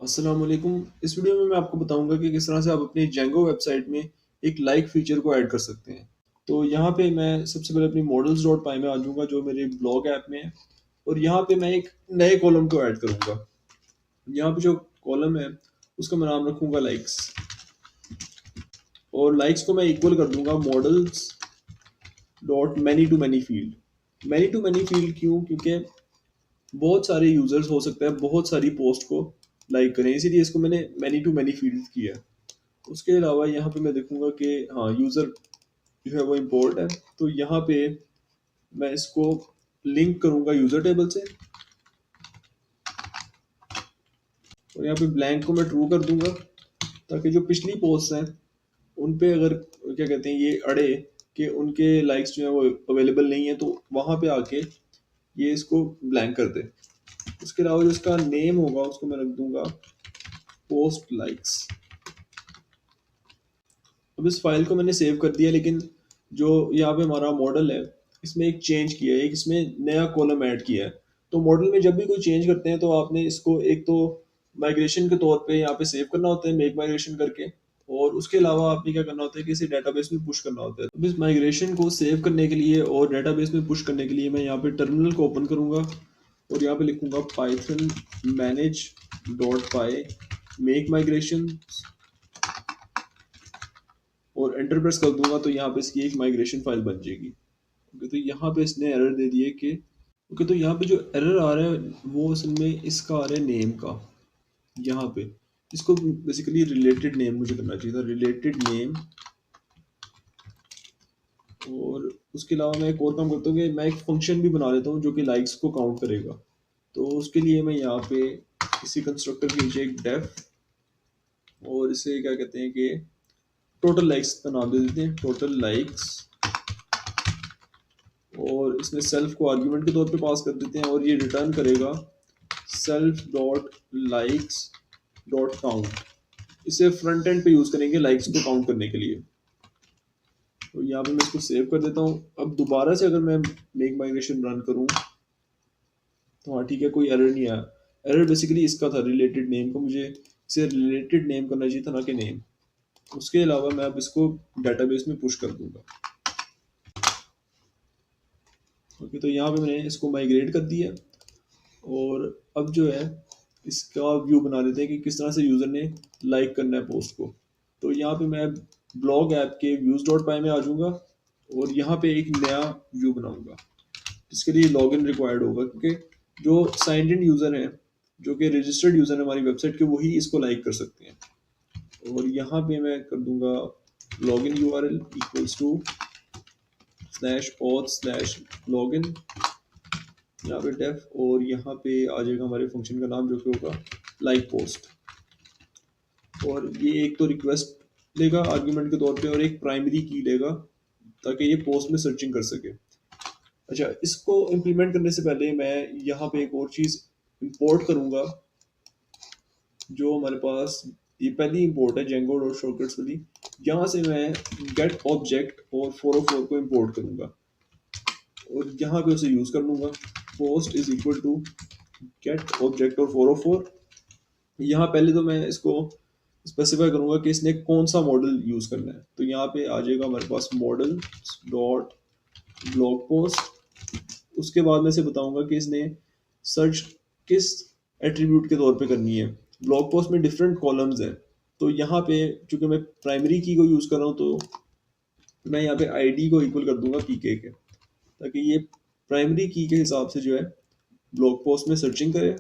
अस्सलाम वालेकुम। इस वीडियो में मैं आपको बताऊंगा कि किस तरह से आप अपनी जेंगो वेबसाइट में एक लाइक फीचर को ऐड कर सकते हैं। तो यहाँ पे मैं सबसे पहले अपनी मॉडल्स डॉट पाई में आ जाऊँगा जो मेरे ब्लॉग ऐप में है। और यहाँ पे मैं एक नए कॉलम को ऐड करूँगा। यहाँ पे जो कॉलम है उसका मैं नाम रखूँगा लाइक्स। और लाइक्स को मैं इक्वल कर दूंगा models dot many to many field. Many to many field क्यों? क्योंकि बहुत सारे यूजर्स हो सकते हैं बहुत सारी पोस्ट को लाइक करें, इसीलिए इसको मैंने मैनी टू मैनी फील्ड किया है। उसके अलावा यहाँ पे मैं देखूंगा कि हाँ यूज़र जो है वो इम्पोर्ट है। तो यहाँ पे मैं इसको लिंक करूंगा यूज़र टेबल से। और यहाँ पे ब्लैंक को मैं ट्रू कर दूंगा ताकि जो पिछली पोस्ट हैं उन पे अगर क्या कहते हैं ये अड़े कि उनके लाइक्स जो है वो अवेलेबल नहीं है तो वहाँ पे आके ये इसको ब्लैंक कर दे। उसके अलावा जो इसका नेम होगा उसको मैं रख दूंगा पोस्ट लाइक्स। अब इस फाइल को मैंने सेव कर दिया, लेकिन जो यहाँ पे हमारा मॉडल है इसमें एक चेंज किया है, एक इसमें नया कॉलम ऐड किया है। तो मॉडल में जब भी कोई चेंज करते हैं तो आपने इसको एक तो माइग्रेशन के तौर पे यहाँ पे सेव करना होता है मेक माइग्रेशन करके। और उसके अलावा आपने क्या करना होता है कि इसे डेटाबेस में पुश करना होता है। अब इस माइग्रेशन को सेव करने के लिए और डेटाबेस में पुश करने के लिए मैं यहाँ पे टर्मिनल को ओपन करूंगा और यहाँ पे लिखूंगा पाइथन मैनेज डॉट पाई मेक माइग्रेशन और एंटर प्रेस कर दूंगा तो यहाँ पे इसकी एक माइग्रेशन फाइल बन जाएगी। ओके, तो यहाँ पे इसने एरर दे दिए कि ओके, तो यहाँ पे जो एरर आ रहा है वो असल में इसका आ रहा है नेम का। यहाँ पे इसको बेसिकली रिलेटेड नेम मुझे करना चाहिए था, रिलेटेड नेम। और उसके अलावा मैं एक और काम करता हूँ कि मैं एक फंक्शन भी बना लेता हूँ जो कि लाइक्स को काउंट करेगा। तो उसके लिए मैं यहाँ पे इसी कंस्ट्रक्टर के नीचे एक डेफ और इसे क्या कहते हैं कि टोटल लाइक्स का नाम दे देते हैं, टोटल लाइक्स। और इसमें सेल्फ को आर्ग्यूमेंट के तौर पे पास कर देते हैं और ये रिटर्न करेगा self dot likes dot count. इसे फ्रंट एंड पे यूज करेंगे लाइक्स को काउंट करने के लिए। तो यहाँ पे मैं इसको सेव कर देता हूँ। अब दोबारा से अगर मैं मेक माइग्रेशन रन करूँ तो हाँ ठीक है, कोई एरर नहीं आया। एरर बेसिकली इसका था रिलेटेड नेम का, मुझे इसे रिलेटेड नेम करना चाहिए था ना कि नेम। उसके अलावा मैं अब इसको डेटाबेस में पुश कर दूंगा। ओके, तो यहाँ पे मैंने इसको माइग्रेट कर दिया। और अब जो है इसका व्यू बना लेते हैं कि किस तरह से यूज़र ने लाइक करना है पोस्ट को। तो यहाँ पे मैं ब्लॉग ऐप के व्यूज डॉट पाई में आ जाऊँगा और यहाँ पे एक नया व्यू बनाऊंगा जिसके लिए लॉगिन रिक्वायर्ड होगा, क्योंकि जो साइंड इन यूज़र हैं जो कि रजिस्टर्ड यूज़र है हमारी वेबसाइट के वही इसको लाइक कर सकते हैं। और यहाँ पे मैं कर दूंगा login URL equals to slash auth slash login, यहाँ पे डेफ। और यहाँ पे आ जाएगा हमारे फंक्शन का नाम जो कि होगा लाइक पोस्ट। और ये एक तो रिक्वेस्ट लेगा आर्ग्यूमेंट के तौर पे और एक प्राइमरी की लेगा ताकि ये पोस्ट में सर्चिंग कर सके। अच्छा, इसको इम्प्लीमेंट करने से पहले मैं यहाँ पे एक और चीज़ इंपोर्ट करूँगा जो हमारे पास ये पहली इंपोर्ट है जेंगो डॉट शॉर्टकट्स वाली। यहाँ से मैं गेट ऑब्जेक्ट और 404 को इंपोर्ट करूँगा और यहाँ पे उसे यूज़ कर लूँगा। Post is equal to get object और 404। यहाँ पहले तो मैं इसको स्पेसिफाई करूँगा कि इसने कौन सा मॉडल यूज़ करना है। तो यहाँ पे आ जाएगा हमारे पास मॉडल डॉट ब्लॉग पोस्ट। उसके बाद मैं इसे बताऊँगा कि इसने सर्च किस एट्रीब्यूट के तौर पे करनी है। ब्लॉग पोस्ट में डिफरेंट कॉलम्स हैं, तो यहाँ पे चूंकि मैं प्राइमरी की को यूज़ कर रहा हूँ तो मैं यहाँ पे आईडी को इक्वल कर दूंगा पीके के, ताकि ये प्राइमरी की के हिसाब से जो है ब्लॉग पोस्ट में सर्चिंग करे।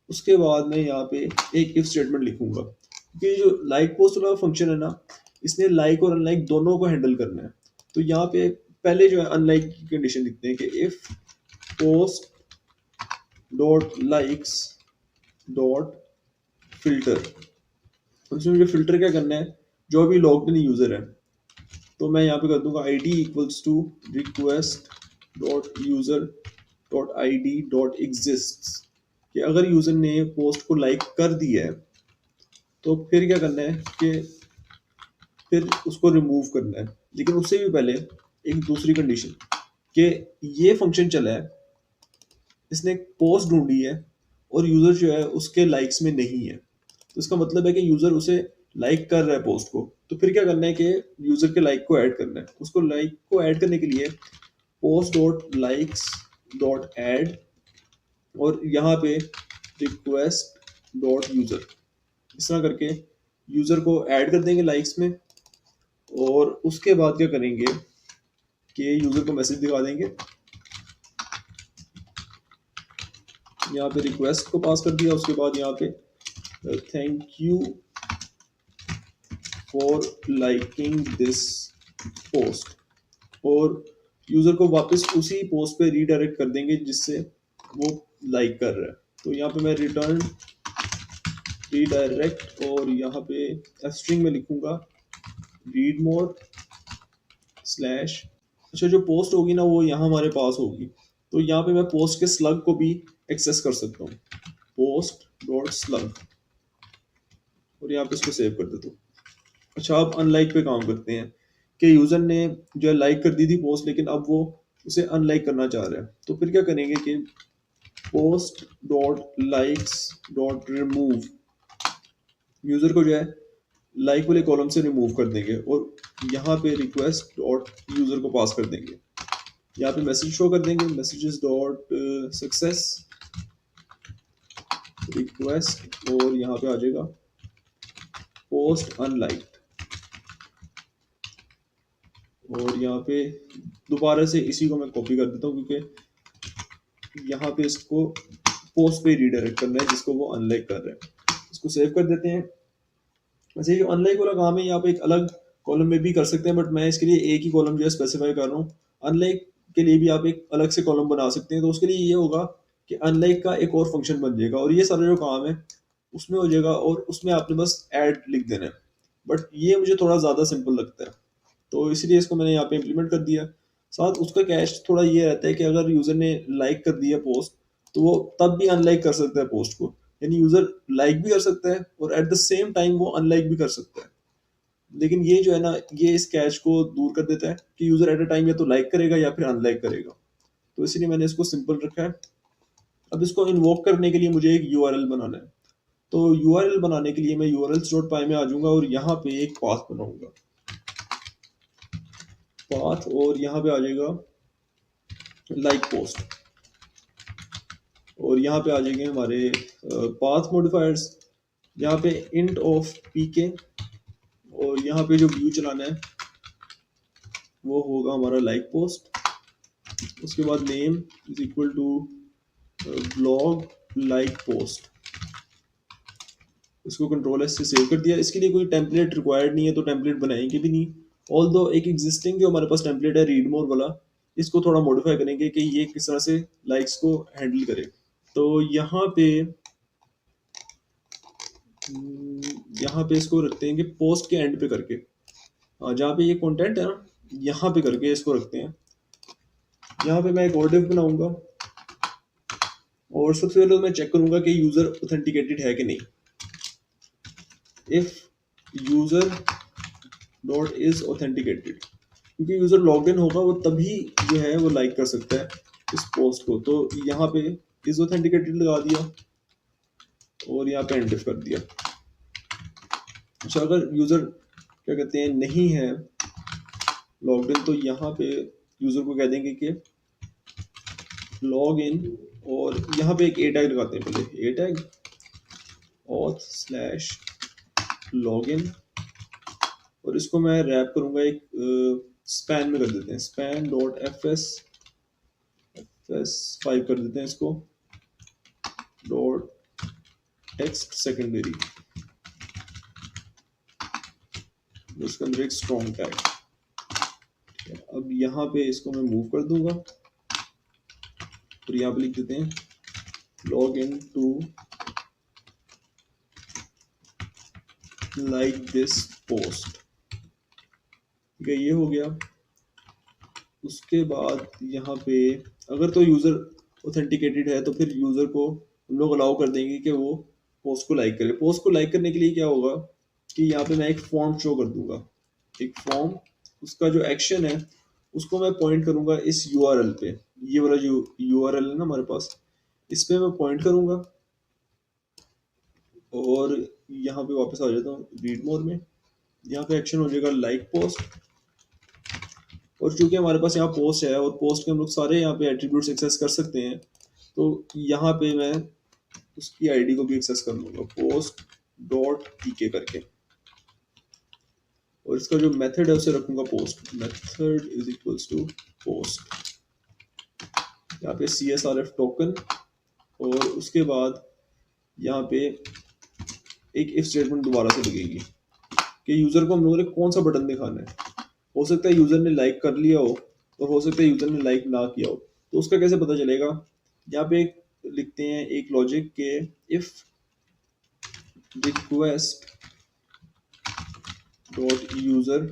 उसके बाद मैं यहाँ पे एक इफ स्टेटमेंट लिखूंगा क्योंकि जो लाइक पोस्ट वाला फंक्शन है ना, इसने लाइक और अनलाइक दोनों को हैंडल करना है। तो यहाँ पे पहले जो है अनलाइक की कंडीशन लिखते हैं कि if post dot likes dot filter. उसमें मुझे फिल्टर क्या करना है, जो भी लॉग्ड इन यूजर है। तो मैं यहाँ पे कर दूंगा id equals to request dot user dot I D dot exist. कि अगर यूजर ने पोस्ट को लाइक कर दिया है तो फिर क्या करना है कि फिर उसको रिमूव करना है। लेकिन उससे भी पहले एक दूसरी कंडीशन कि ये फंक्शन चला है, इसने एक पोस्ट ढूंढी है और यूजर जो है उसके लाइक्स में नहीं है। तो इसका मतलब है कि यूजर उसे लाइक कर रहा है पोस्ट को। तो फिर क्या करना है कि यूजर के लाइक को ऐड करना है। उसको लाइक को ऐड करने के लिए post dot likes dot add और यहाँ पे रिक्वेस्ट डॉट यूजर, इस तरह करके यूजर को ऐड कर देंगे लाइक्स में। और उसके बाद क्या करेंगे कि यूजर को मैसेज दिखा देंगे। यहाँ पे रिक्वेस्ट को पास कर दिया, उसके बाद यहाँ पे thank you for liking this post, और यूजर को वापस उसी पोस्ट पे रीडायरेक्ट कर देंगे जिससे वो लाइक कर रहा है। तो यहाँ पे मैं रिटर्न रीडायरेक्ट और यहाँ पे स्ट्रिंग में लिखूंगा रीड मोर स्लैश, अच्छा जो पोस्ट होगी ना वो यहाँ हमारे पास होगी। तो यहाँ पे मैं पोस्ट के स्लग को भी एक्सेस कर सकता हूँ, पोस्ट डॉट स्लग, और यहाँ पे इसको सेव कर देता हूँ। अच्छा अब अनलाइक पे काम करते हैं कि यूजर ने जो है लाइक कर दी थी पोस्ट, लेकिन अब वो उसे अनलाइक करना चाह रहा है। तो फिर क्या करेंगे कि post dot likes dot remove, user को जो है लाइक वाले कॉलम से रिमूव कर देंगे और यहाँ पे रिक्वेस्ट डॉट यूजर को पास कर देंगे। यहाँ पे मैसेज शो कर देंगे मैसेजेस डॉट सक्सेस रिक्वेस्ट, और यहाँ पे आ जाएगा पोस्ट अनलाइक्ड, और यहाँ पे दोबारा से इसी को मैं कॉपी कर देता हूँ क्योंकि यहाँ पे इसको पोस्ट पे रीडायरेक्ट करना है जिसको वो अनलाइक कर रहे हैं। इसको सेव कर देते हैं। वैसे जो अनलाइक वाला काम है यहाँ पे एक अलग कॉलम में भी कर सकते हैं, बट मैं इसके लिए एक ही कॉलम जो है स्पेसिफाई कर रहा हूँ। अनलाइक के लिए भी आप एक अलग से कॉलम बना सकते हैं। तो उसके लिए ये होगा कि अनलाइक का एक और फंक्शन बन जाएगा और ये सारा जो काम है उसमें हो जाएगा, और उसमें आपने बस ऐड लिख देना है। बट ये मुझे थोड़ा ज़्यादा सिंपल लगता है तो इसलिए इसको मैंने यहाँ पे इम्प्लीमेंट कर दिया। साथ उसका कैश थोड़ा ये रहता है कि अगर यूज़र ने लाइक कर दिया पोस्ट तो वो तब भी अनलाइक कर सकता है पोस्ट को, यानी यूज़र लाइक भी कर सकता है और एट द सेम टाइम वो अनलाइक भी कर सकता है। लेकिन ये जो है ना ये इस कैश को दूर कर देता है कि यूज़र एट अ टाइम या तो लाइक करेगा या फिर अनलाइक करेगा। तो इसलिए मैंने इसको सिंपल रखा है। अब इसको इन्वोक करने के लिए मुझे एक यूआरएल बनाना है। तो यूआरएल बनाने के लिए मैं urls.py में आ जाऊंगा और यहाँ पे एक पाथ बनाऊंगा, पाथ, और यहाँ पे आ जाएगा लाइक पोस्ट, और यहाँ पे आ जाएंगे हमारे पाथ मॉडिफायर्स, यहाँ पे इंट ऑफ पीके, और यहाँ पे जो व्यू चलाना है वो होगा हमारा लाइक पोस्ट। उसके बाद name is equal to blog like post, इसको कंट्रोल एस से सेव कर दिया। इसके लिए कोई टेम्पलेट रिक्वायर्ड नहीं है तो टेम्पलेट बनाएंगे भी नहीं। ऑल दो एक एग्जिस्टिंग जो हमारे पास टेम्पलेट है रीड मोर वाला, इसको थोड़ा मॉडिफाई करेंगे कि ये किस तरह से लाइक्स को हैंडल करे। तो यहाँ पे इसको रखते हैं कि पोस्ट के एंड पे करके, जहाँ पे ये कंटेंट है ना यहाँ पे करके इसको रखते हैं। यहाँ पे मैं एक और डिव बनाऊंगा और सबसे पहले तो मैं चेक करूंगा कि यूजर ऑथेंटिकेटेड है कि नहीं। If user dot is authenticated, क्योंकि यूजर लॉग इन होगा वो तभी जो है वो लाइक कर सकता है इस पोस्ट को। तो यहाँ पे इज ऑथेंटिकेटेड लगा दिया और यहाँ पे एंटर कर दिया। अच्छा अगर यूजर क्या कहते हैं नहीं है लॉग इन, तो यहाँ पे यूजर को कह देंगे कि लॉग इन, और यहाँ पे एक ए टैग लगाते हैं पहले, a tag auth slash log in, और इसको मैं रैप करूंगा एक स्पैन में कर देते हैं, स्पैन डॉट एफ एस 5 कर देते हैं इसको, डॉट टेक्स्ट सेकेंडरी, उसके अंदर एक स्ट्रॉन्ग टैग। अब यहाँ पे इसको मैं मूव कर दूंगा और यहाँ पे लिख देते हैं log in to like this post. ठीक है ये हो गया। उसके बाद यहाँ पे अगर तो यूजर ऑथेंटिकेटेड है तो फिर यूजर को हम लोग अलाउ कर देंगे कि वो पोस्ट को लाइक करे। पोस्ट को लाइक करने के लिए क्या होगा कि यहाँ पे मैं एक फॉर्म शो कर दूंगा, एक फॉर्म, उसका जो एक्शन है उसको मैं पॉइंट करूंगा इस यूआरएल पे। ये वाला जो यूआरएल है ना हमारे पास, इस पे मैं पॉइंट करूंगा और यहाँ पे वापस आ जाता हूँ रीड मोर में। यहाँ पे एक्शन हो जाएगा लाइक पोस्ट, और चूंकि हमारे पास यहाँ पोस्ट है और पोस्ट के हम लोग सारे यहाँ पे एट्रीब्यूट्स एक्सेस कर सकते हैं, तो यहाँ पे मैं उसकी आईडी को भी एक्सेस कर लूंगा पोस्ट डॉट टीके करके, और इसका जो मेथड है उसे रखूंगा post, method is equals to post, यहाँ पे CSRF टोकन, और उसके बाद यहाँ पे एक इफ स्टेटमेंट दोबारा से लगेगी कि यूजर को हम लोगों ने कौन सा बटन दिखाना है। हो सकता है यूजर ने लाइक कर लिया हो और हो सकता है यूजर ने लाइक ना किया हो, तो उसका कैसे पता चलेगा। यहाँ पे लिखते हैं एक लॉजिक के if request dot user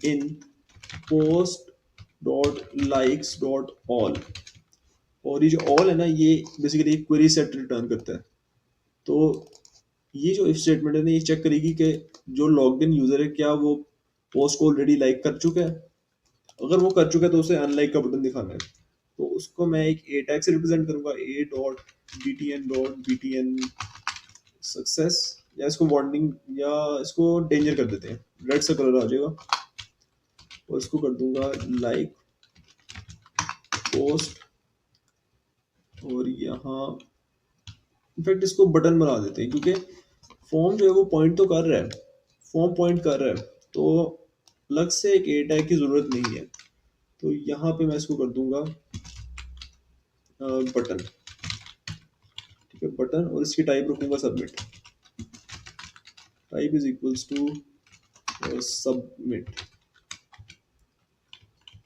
in post dot likes dot all, और ये जो ऑल है ना, ये बेसिकली एक क्वेरी सेट रिटर्न करता है। तो ये जो इफ स्टेटमेंट है ना, ये चेक करेगी कि जो लॉग्ड इन यूजर है क्या वो पोस्ट को ऑलरेडी लाइक कर चुका है। अगर वो कर चुका है तो उसे अनलाइक का बटन दिखाना है, तो उसको मैं एक ए टैग से रिप्रेजेंट करूंगा, A dot B T N success, या इसको वार्निंग या इसको डेंजर कर देते हैं, रेड सा कलर आ जाएगा, और इसको कर दूंगा लाइक पोस्ट, और यहाँ इनफैक्ट इसको बटन बना देते हैं क्योंकि फॉर्म जो है वो पॉइंट तो कर रहा है, फॉर्म पॉइंट कर रहा है, तो अलग से एक ए टैग की जरूरत नहीं है। तो यहाँ पे मैं इसको कर दूंगा बटन, ठीक है बटन, और इसकी टाइप रखूंगा submit, type is equals to submit.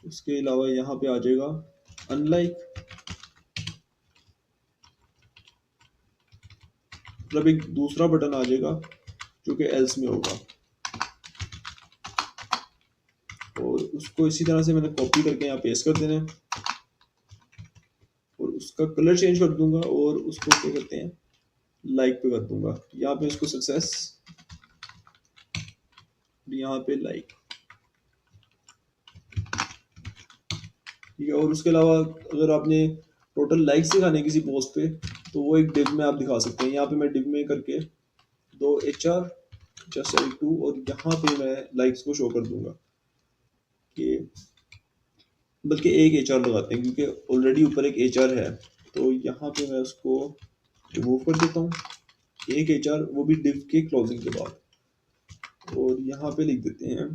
उसके अलावा यहाँ पे आ जाएगा अनलाइक, मतलब एक दूसरा बटन आ जाएगा जो कि एल्स में होगा, और उसको इसी तरह से मैंने कॉपी करके यहाँ पेस्ट कर देना है, और उसका कलर चेंज कर दूंगा, और उसको क्या करते हैं लाइक पे कर दूंगा, यहाँ पे उसको सक्सेस, यहाँ पे लाइक, ठीक है। और उसके अलावा अगर आपने टोटल लाइक्स दिखाने किसी पोस्ट पे, तो वो एक डिव में आप दिखा सकते हैं। यहाँ पे मैं डिव में करके दो HR जस्ट L2, और यहाँ पे मैं लाइक्स को शो कर दूंगा कि, बल्कि एक HR लगाते हैं क्योंकि ऑलरेडी ऊपर एक HR है, तो यहाँ पे मैं उसको रिमूव कर देता हूँ, एक HR, वो भी डिव के क्लोजिंग के बाद, और यहाँ पे लिख देते हैं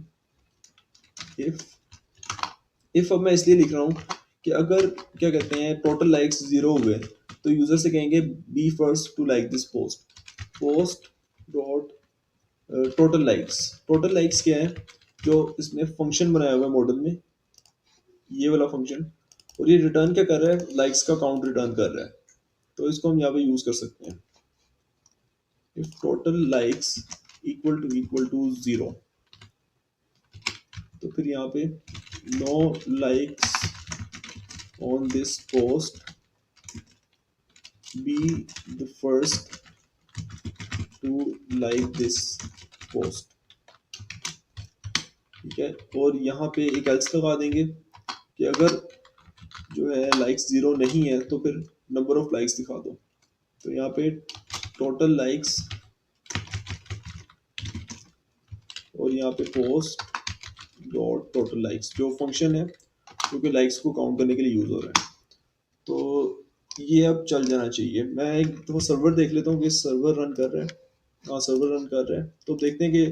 इफ अब मैं इसलिए लिख रहा हूँ कि अगर क्या कहते हैं टोटल लाइक्स 0 हुए तो यूजर से कहेंगे be first to like this post dot total likes क्या है, जो इसमें फंक्शन बनाया हुआ है मॉडल में, ये वाला फंक्शन, और ये रिटर्न क्या कर रहा है, लाइक्स का काउंट रिटर्न कर रहा है। तो इसको हम यहाँ पे यूज कर सकते हैं, if total likes equal to 0, तो फिर यहाँ पे no likes on this post, be the first to like this post, ठीक है। और यहाँ पे एक एल्स लगा देंगे कि अगर जो है लाइक्स 0 नहीं है तो फिर नंबर ऑफ लाइक्स दिखा दो। तो यहाँ पे टोटल लाइक्स, और यहाँ पे पोस्ट डॉट टोटल लाइक्स, जो फंक्शन है क्योंकि लाइक्स को काउंट करने के लिए यूज हो रहा है। तो ये अब चल जाना चाहिए। मैं एक तो सर्वर देख लेता हूँ कि सर्वर रन कर रहा है, हाँ सर्वर रन कर रहा है। तो देखते हैं कि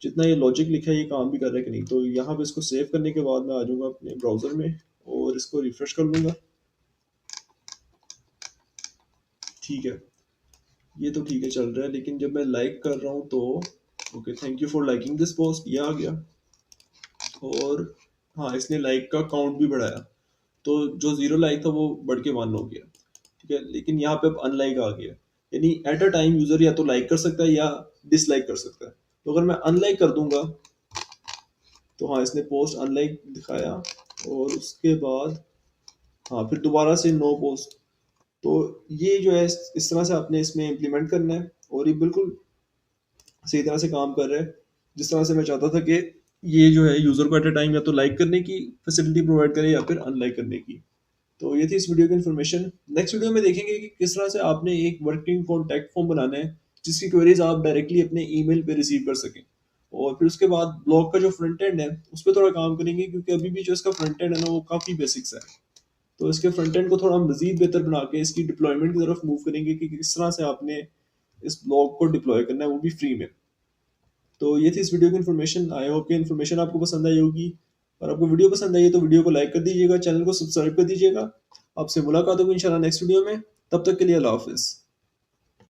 जितना ये लॉजिक लिखा है ये काम भी कर रहा है कि नहीं। तो यहाँ पे इसको सेव करने के बाद मैं आ जाऊँगा अपने ब्राउजर में और इसको रिफ्रेश कर लूँगा। ठीक है, ये तो ठीक है चल रहा है, लेकिन जब मैं लाइक कर रहा हूँ तो okay thank you for liking this post, ये आ गया। और हाँ, इसने लाइक का काउंट भी बढ़ाया, तो जो 0 लाइक था वो बढ़ के 1 हो गया। ठीक है, लेकिन यहाँ पे अब अनलाइक आ गया, यानी एट अ टाइम यूजर या तो लाइक कर सकता है या डिसलाइक कर सकता है। तो अगर मैं अनलाइक कर दूंगा तो हाँ, इसने पोस्ट अनलाइक दिखाया, और उसके बाद हाँ फिर दोबारा से नो पोस्ट। तो ये जो है इस तरह से आपने इसमें इम्प्लीमेंट करना है, और ये बिल्कुल सही तरह से काम कर रहा है जिस तरह से मैं चाहता था कि ये जो है यूजर को एट अ टाइम या तो लाइक करने की फैसिलिटी प्रोवाइड करे या फिर अनलाइक करने की। तो ये थी इस वीडियो की इन्फॉर्मेशन। नेक्स्ट वीडियो में देखेंगे कि किस तरह से आपने एक वर्किंग कॉन्टैक्ट फॉर्म बनाना है जिसकी क्वेरीज आप डायरेक्टली अपने ईमेल पे रिसीव कर सकें। और फिर उसके बाद ब्लॉग का जो फ्रंट एंड है उस पर थोड़ा काम करेंगे, क्योंकि अभी भी जो इसका फ्रंट एंड है ना वो काफ़ी बेसिक्स है। तो इसके फ्रंट एंड को थोड़ा मजीद बेहतर बना के इसकी डिप्लॉयमेंट की तरफ मूव करेंगे कि किस तरह से आपने इस ब्लॉग को डिप्लॉय करना है, वो भी फ्री में। तो ये थी इस वीडियो की इन्फॉर्मेशन। आई होप कि इन्फॉर्मेशन आपको पसंद आई होगी। और आपको वीडियो पसंद आई है तो वीडियो को लाइक कर दीजिएगा, चैनल को सब्सक्राइब कर दीजिएगा। आपसे मुलाकात होगी इंशाल्लाह नेक्स्ट वीडियो में। तब तक के लिए अल्लाह हाफिज़।